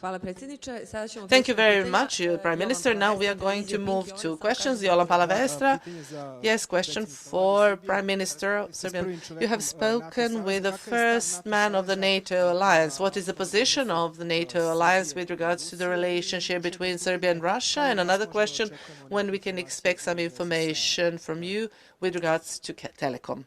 Thank you very much, Prime Minister. Now we are going to move to questions. Jolan Palavestra. Yes, question for Prime Minister of Serbia. You have spoken with the first man of the NATO alliance. What is the position of the NATO alliance with regards to the relationship between Serbia and Russia? And another question, when we can expect some information from you with regards to telecom.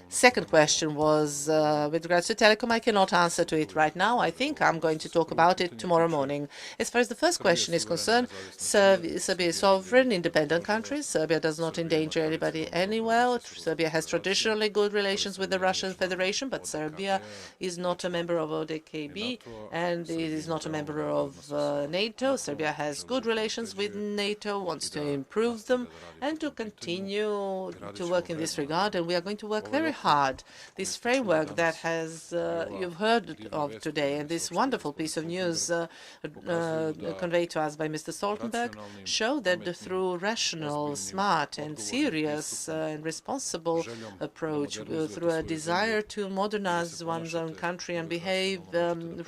Second question was with regards to telecom. I cannot answer to it right now. I think I'm going to talk about it tomorrow morning. As far as the first question is concerned, Serbia is sovereign, independent country. Serbia does not endanger anybody anywhere. Serbia has traditionally good relations with the Russian Federation, but Serbia is not a member of ODKB and it is not a member of NATO. Serbia has good relations with NATO, wants to improve them and to continue to work in this regard, and we are going to work very hard. This framework that has you've heard of today, and this wonderful piece of news conveyed to us by Mr. Stoltenberg, show that through rational, smart, and serious and responsible approach, through a desire to modernize one's own country and behave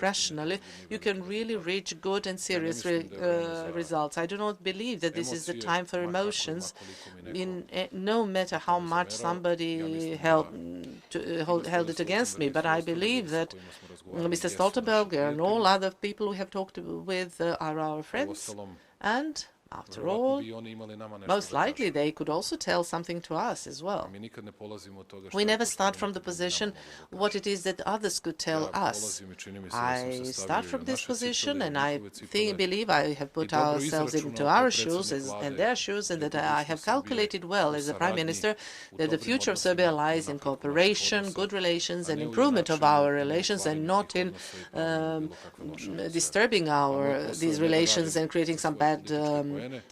rationally, you can really reach good and serious results. I do not believe that this is the time for emotions, no matter how much somebody held it against me. But I believe that Mr. Stoltenberg and all other people we have talked with are our friends. And after all, most likely they could also tell something to us as well. We never start from the position what it is that others could tell us. I start from this position, and I believe I have put ourselves into our shoes and their shoes, and that I have calculated well as a Prime Minister that the future of Serbia lies in cooperation, good relations, and improvement of our relations, and not in disturbing these relations and creating some bad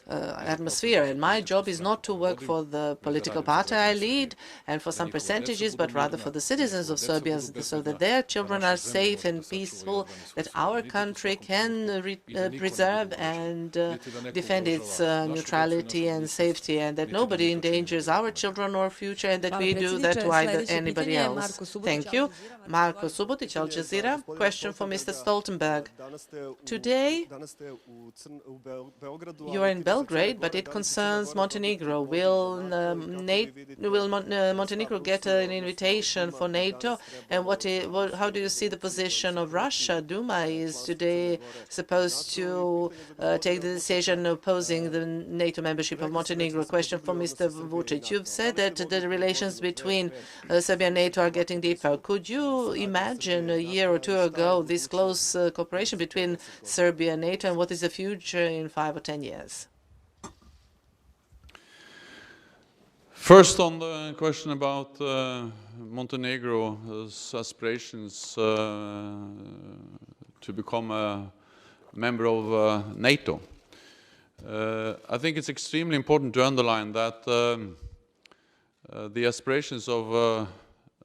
atmosphere. And my job is not to work for the political party I lead and for some percentages, but rather for the citizens of Serbia, so that their children are safe and peaceful, that our country can preserve and defend its neutrality and safety, and that nobody endangers our children or future, and that we do that to anybody else. Thank you. Marko Subotic, Al Jazeera. Question for Mr. Stoltenberg. Today, you are in Belgrade, but it concerns Montenegro. Will Montenegro get an invitation for NATO? And how do you see the position of Russia? Duma is today supposed to take the decision opposing the NATO membership of Montenegro. Question for Mr. Vučić. You've said that the relations between Serbia and NATO are getting deeper. Could you imagine a year or two ago this close cooperation between Serbia and NATO, and what is the future in 5 or 10 years? First, on the question about Montenegro's aspirations to become a member of NATO, I think it's extremely important to underline that the aspirations of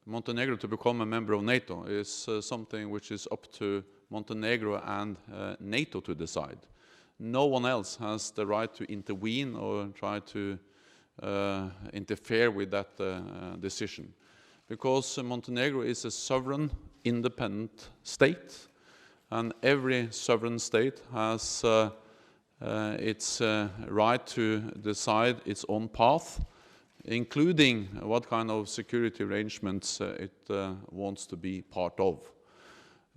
Montenegro to become a member of NATO is something which is up to Montenegro and NATO to decide. No one else has the right to intervene or try to interfere with that decision, because Montenegro is a sovereign, independent state, and every sovereign state has its right to decide its own path, including what kind of security arrangements it wants to be part of.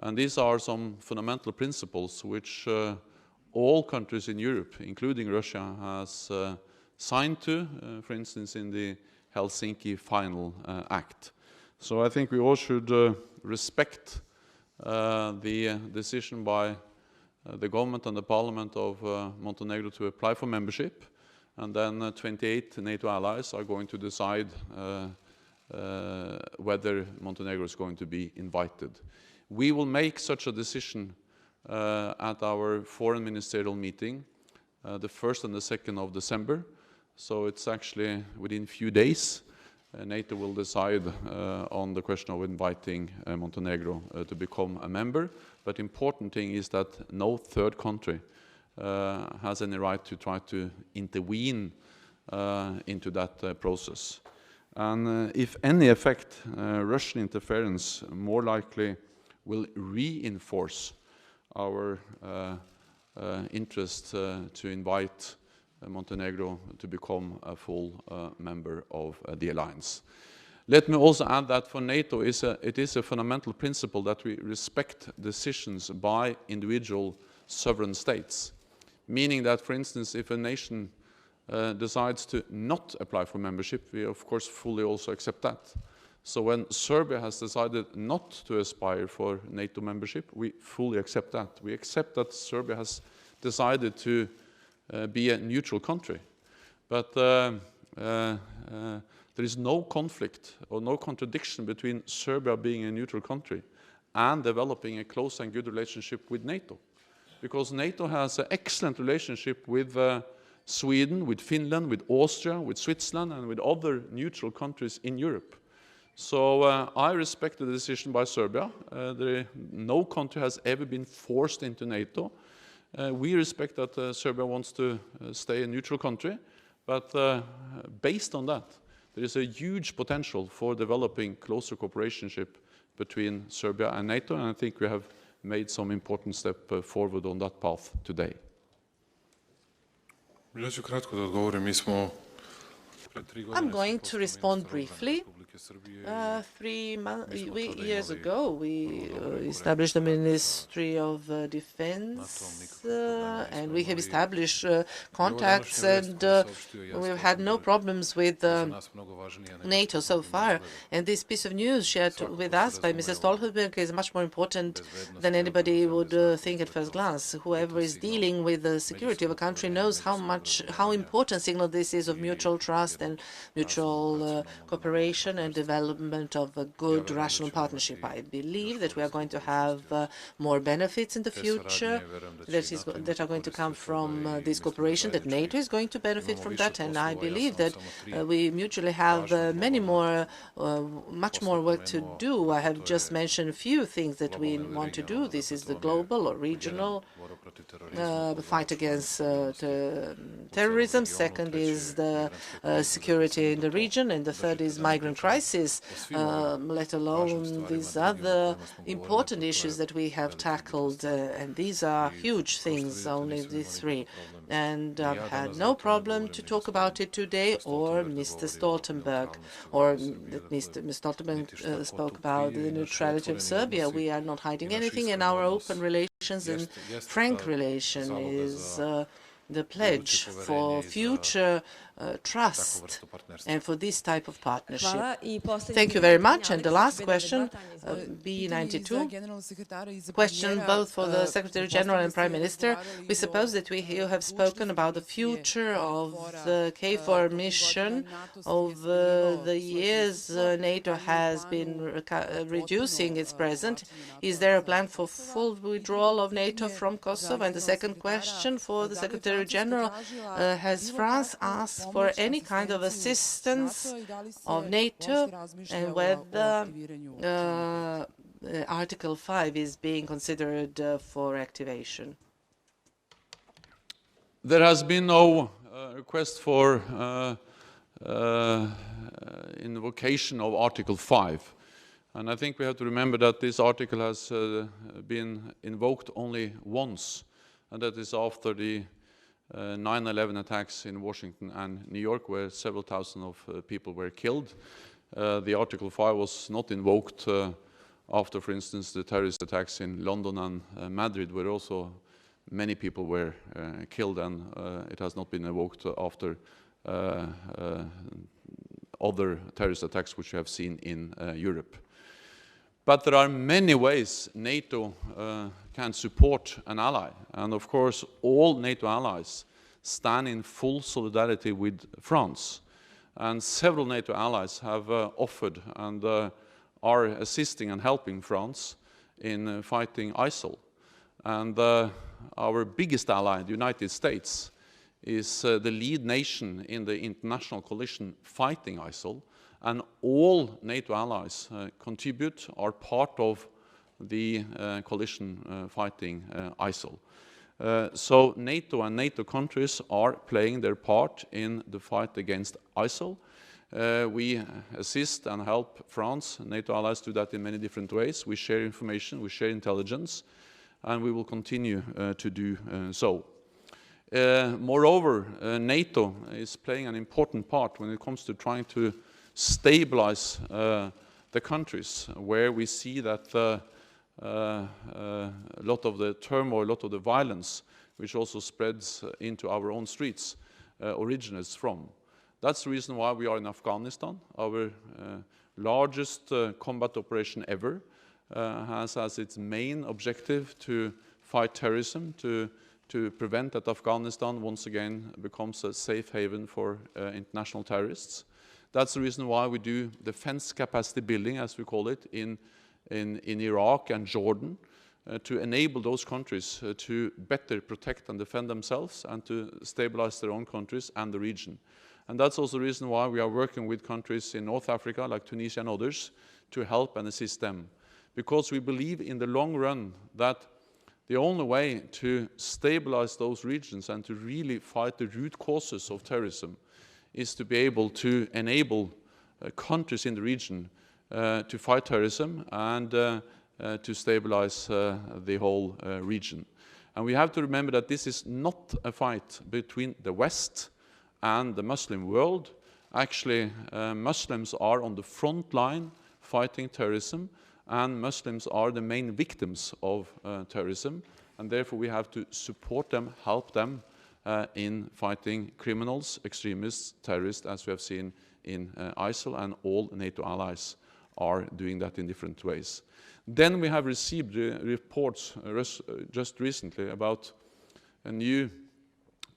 And these are some fundamental principles which all countries in Europe, including Russia, has signed to, for instance, in the Helsinki Final Act. So I think we all should respect the decision by the government and the parliament of Montenegro to apply for membership, and then 28 NATO allies are going to decide whether Montenegro is going to be invited. We will make such a decision at our foreign ministerial meeting the 1st and the 2nd of December. So it's actually within a few days. NATO will decide on the question of inviting Montenegro to become a member. But the important thing is that no third country has any right to try to intervene into that process. And if any effect, Russian interference more likely will reinforce our interest to invite Montenegro to become a full member of the alliance. Let me also add that for NATO, it is a fundamental principle that we respect decisions by individual sovereign states, meaning that, for instance, if a nation decides to not apply for membership, we of course fully also accept that. So when Serbia has decided not to aspire for NATO membership, we fully accept that. We accept that Serbia has decided to be a neutral country. But there is no conflict or no contradiction between Serbia being a neutral country and developing a close and good relationship with NATO. Because NATO has an excellent relationship with Sweden, with Finland, with Austria, with Switzerland, and with other neutral countries in Europe. So I respect the decision by Serbia. No country has ever been forced into NATO. We respect that Serbia wants to stay a neutral country, but based on that, there is a huge potential for developing closer cooperation between Serbia and NATO, and I think we have made some important step forward on that path today. I'm going to respond briefly. 3 years ago, we established the Ministry of Defense, and we have established contacts, and we've had no problems with NATO so far. And this piece of news shared with us by Mr. Stoltenberg is much more important than anybody would think at first glance. Whoever is dealing with the security of a country knows how important signal this is of mutual trust and mutual cooperation and development of a good, rational partnership. I believe that we are going to have more benefits in the future that are going to come from this cooperation, that NATO is going to benefit from that, and I believe that we mutually have much more work to do. I have just mentioned a few things that we want to do. This is the global or regional fight against terrorism. Second is the security in the region, and the third is migrant crisis, let alone these other important issues that we have tackled, and these are huge things, only these three. And I've had no problem to talk about it today, or Mr. Stoltenberg, or Mr. Stoltenberg spoke about the neutrality of Serbia. We are not hiding anything, and our open relations and frank relation is the pledge for future trust and for this type of partnership. Thank you very much. And the last question, B92, question both for the Secretary General and Prime Minister. We suppose that you have spoken about the future of the KFOR mission. Over the years, NATO has been reducing its presence. Is there a plan for full withdrawal of NATO from Kosovo? And the second question for the Secretary General, has France asked for any kind of assistance of NATO, and whether Article 5 is being considered for activation? There has been no request for invocation of Article 5. And I think we have to remember that this article has been invoked only once, and that is after the 9/11 attacks in Washington and New York, where several thousand of people were killed. The Article 5 was not invoked after, for instance, the terrorist attacks in London and Madrid, where also many people were killed, and it has not been invoked after other terrorist attacks which we have seen in Europe. But there are many ways NATO can support an ally. And of course, all NATO allies stand in full solidarity with France. And several NATO allies have offered and are assisting and helping France in fighting ISIL. And our biggest ally, the United States, is the lead nation in the international coalition fighting ISIL. And all NATO allies contribute, are part of the coalition fighting ISIL. So NATO and NATO countries are playing their part in the fight against ISIL. We assist and help France, NATO allies do that in many different ways. We share information, we share intelligence, and we will continue to do so. Moreover, NATO is playing an important part when it comes to trying to stabilize the countries where we see that a lot of the turmoil, a lot of the violence, which also spreads into our own streets, originates from. That's the reason why we are in Afghanistan. Our largest combat operation ever has as its main objective to fight terrorism, to prevent that Afghanistan once again becomes a safe haven for international terrorists. That's the reason why we do defense capacity building, as we call it, in Iraq and Jordan, to enable those countries to better protect and defend themselves and to stabilize their own countries and the region. And that's also the reason why we are working with countries in North Africa, like Tunisia and others, to help and assist them. Because we believe in the long run that the only way to stabilize those regions and to really fight the root causes of terrorism is to be able to enable countries in the region to fight terrorism and to stabilize the whole region. And we have to remember that this is not a fight between the West and the Muslim world. Actually, Muslims are on the front line fighting terrorism, and Muslims are the main victims of terrorism, and therefore we have to support them, help them in fighting criminals, extremists, terrorists, as we have seen in ISIL, and all NATO allies are doing that in different ways. Then we have received reports just recently about a new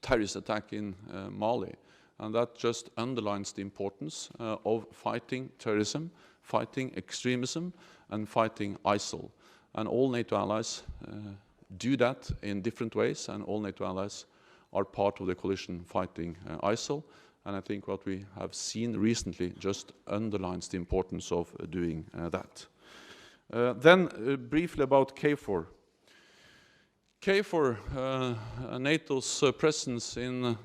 terrorist attack in Mali, and that just underlines the importance of fighting terrorism, fighting extremism, and fighting ISIL. And all NATO allies do that in different ways, and all NATO allies are part of the coalition fighting ISIL. And I think what we have seen recently just underlines the importance of doing that. Then briefly about KFOR. KFOR, NATO's presence in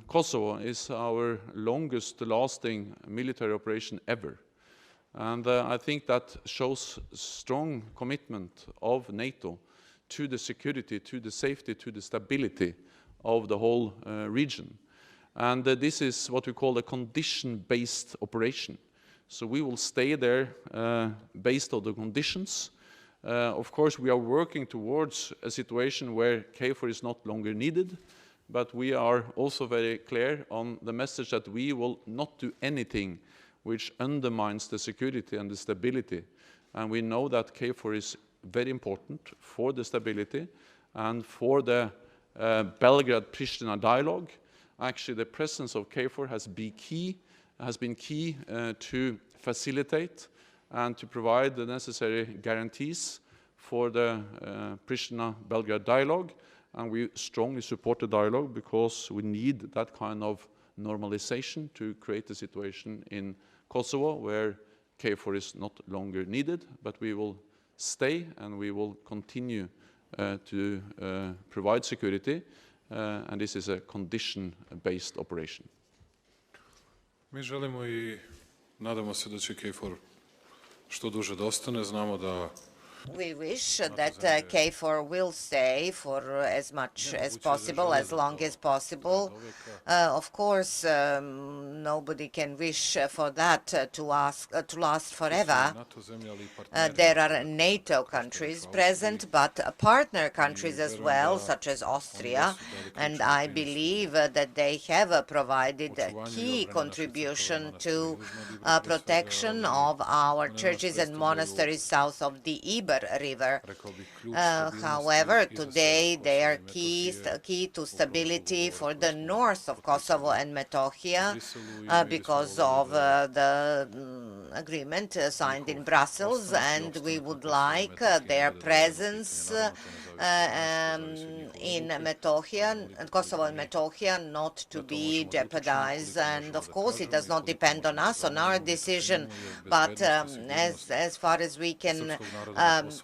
Kosovo, is our longest lasting military operation ever. And I think that shows strong commitment of NATO to the security, to the safety, to the stability of the whole region. And this is what we call a condition-based operation. So we will stay there based on the conditions. Of course, we are working towards a situation where KFOR is not longer needed, but we are also very clear on the message that we will not do anything which undermines the security and the stability. And we know that KFOR is very important for the stability and for the Belgrade-Pristina dialogue. Actually, the presence of KFOR has been key to facilitate and to provide the necessary guarantees for the Pristina-Belgrade dialogue. And we strongly support the dialogue because we need that kind of normalization to create a situation in Kosovo where KFOR is not longer needed, but we will stay and we will continue to provide security, and this is a condition-based operation. Mi želimo I nadamo se da će KFOR što duže da ostane. Znamo da We wish that KFOR will stay for as much as possible, as long as possible. Of course, nobody can wish for that to last forever. There are NATO countries present, but partner countries as well, such as Austria, and I believe that they have provided a key contribution to protection of our churches and monasteries south of the Iber River. However, today they are key to stability for the north of Kosovo and Metohija because of the agreement signed in Brussels, and we would like their presence in Metohija, Kosovo and Metohija, not to be jeopardized. And of course, it does not depend on us, on our decision, but as far as we can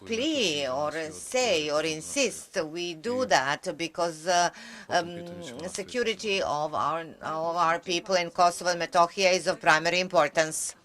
plea or say or insist. We do that because security of our people in Kosovo and Metohija is of primary importance.